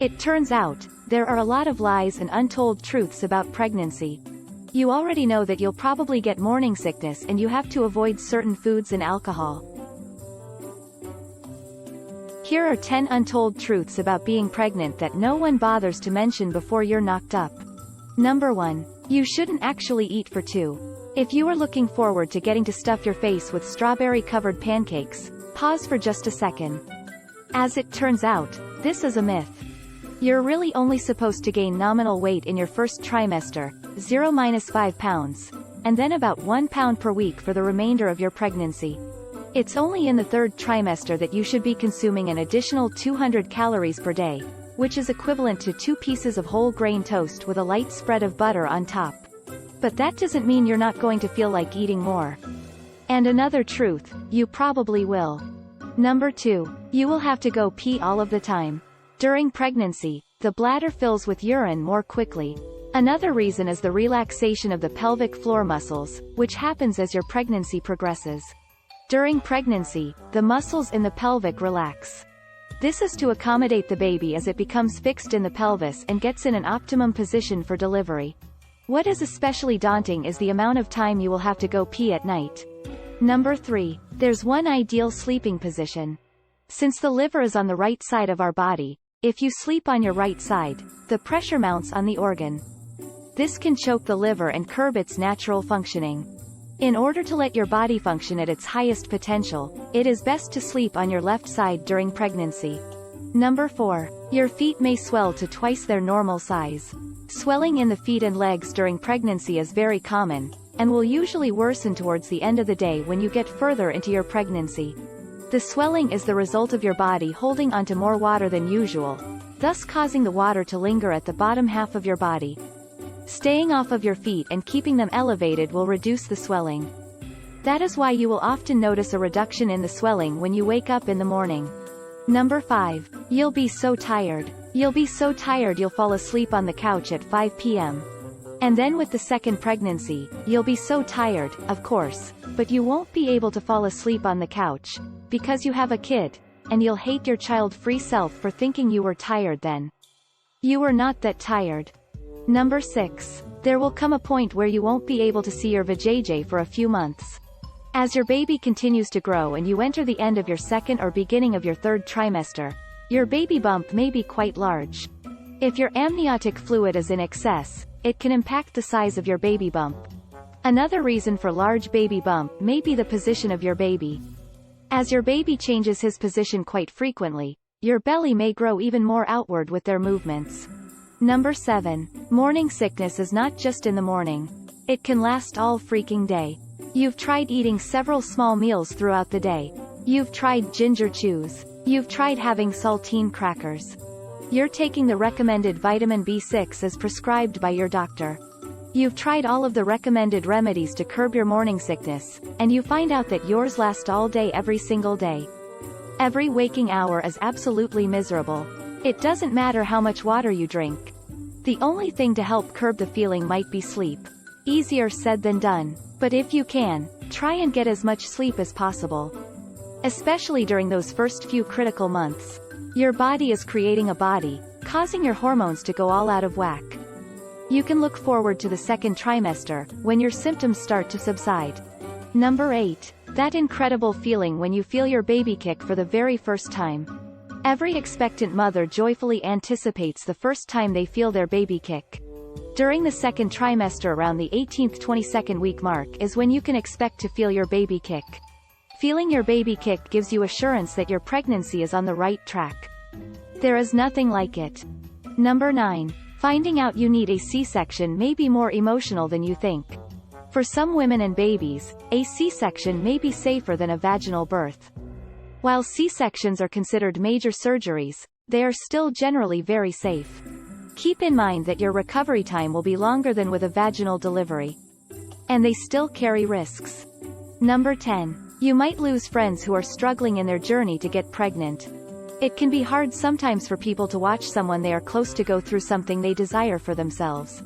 It turns out, there are a lot of lies and untold truths about pregnancy. You already know that you'll probably get morning sickness and you have to avoid certain foods and alcohol. Here are 10 untold truths about being pregnant that no one bothers to mention before you're knocked up. Number 1. You shouldn't actually eat for 2. If you are looking forward to getting to stuff your face with strawberry-covered pancakes, pause for just a second. As it turns out, this is a myth. You're really only supposed to gain nominal weight in your first trimester, 0–5 pounds, and then about 1 pound per week for the remainder of your pregnancy. It's only in the third trimester that you should be consuming an additional 200 calories per day, which is equivalent to 2 pieces of whole grain toast with a light spread of butter on top. But that doesn't mean you're not going to feel like eating more. And another truth, you probably will. Number 2. You will have to go pee all of the time. During pregnancy, the bladder fills with urine more quickly. Another reason is the relaxation of the pelvic floor muscles, which happens as your pregnancy progresses. During pregnancy, the muscles in the pelvic relax. This is to accommodate the baby as it becomes fixed in the pelvis and gets in an optimum position for delivery. What is especially daunting is the amount of time you will have to go pee at night. Number 3. There's one ideal sleeping position. Since the liver is on the right side of our body, if you sleep on your right side, the pressure mounts on the organ. This can choke the liver and curb its natural functioning. In order to let your body function at its highest potential, it is best to sleep on your left side during pregnancy. Number 4. Your feet may swell to twice their normal size. Swelling in the feet and legs during pregnancy is very common, and will usually worsen towards the end of the day when you get further into your pregnancy. The swelling is the result of your body holding onto more water than usual, thus causing the water to linger at the bottom half of your body. Staying off of your feet and keeping them elevated will reduce the swelling. That is why you will often notice a reduction in the swelling when you wake up in the morning. Number 5. You'll be so tired. You'll be so tired you'll fall asleep on the couch at 5 p.m. And then with the second pregnancy, you'll be so tired, of course, but you won't be able to fall asleep on the couch, because you have a kid, and you'll hate your child-free self for thinking you were tired then. You were not that tired. Number 6. There will come a point where you won't be able to see your vajayjay for a few months. As your baby continues to grow and you enter the end of your second or beginning of your third trimester, your baby bump may be quite large. If your amniotic fluid is in excess, it can impact the size of your baby bump. Another reason for large baby bump may be the position of your baby. As your baby changes his position quite frequently, your belly may grow even more outward with their movements. Number 7. Morning sickness is not just in the morning. It can last all freaking day. You've tried eating several small meals throughout the day. You've tried ginger chews. You've tried having saltine crackers. You're taking the recommended vitamin B6 as prescribed by your doctor. You've tried all of the recommended remedies to curb your morning sickness, and you find out that yours last all day every single day. Every waking hour is absolutely miserable. It doesn't matter how much water you drink. The only thing to help curb the feeling might be sleep. Easier said than done, but if you can, try and get as much sleep as possible. Especially during those first few critical months. Your body is creating a body, causing your hormones to go all out of whack. You can look forward to the second trimester, when your symptoms start to subside. Number 8. That incredible feeling when you feel your baby kick for the very first time. Every expectant mother joyfully anticipates the first time they feel their baby kick. During the second trimester around the 18th–22nd week mark is when you can expect to feel your baby kick. Feeling your baby kick gives you assurance that your pregnancy is on the right track. There is nothing like it. Number 9. Finding out you need a C-section may be more emotional than you think. For some women and babies, a C-section may be safer than a vaginal birth. While C-sections are considered major surgeries, they are still generally very safe. Keep in mind that your recovery time will be longer than with a vaginal delivery. And they still carry risks. Number 10. You might lose friends who are struggling in their journey to get pregnant. It can be hard sometimes for people to watch someone they are close to go through something they desire for themselves.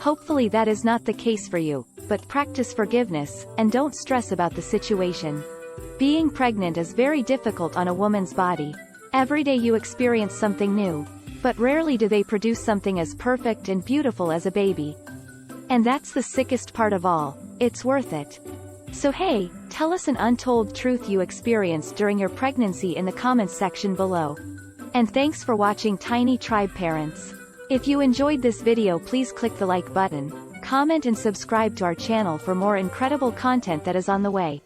Hopefully that is not the case for you, but practice forgiveness, and don't stress about the situation. Being pregnant is very difficult on a woman's body. Every day you experience something new. But rarely do they produce something as perfect and beautiful as a baby. And that's the sickest part of all. It's worth it. So hey, tell us an untold truth you experienced during your pregnancy in the comments section below. And thanks for watching Tiny Tribe Parents. If you enjoyed this video, please click the like button, comment and subscribe to our channel for more incredible content that is on the way.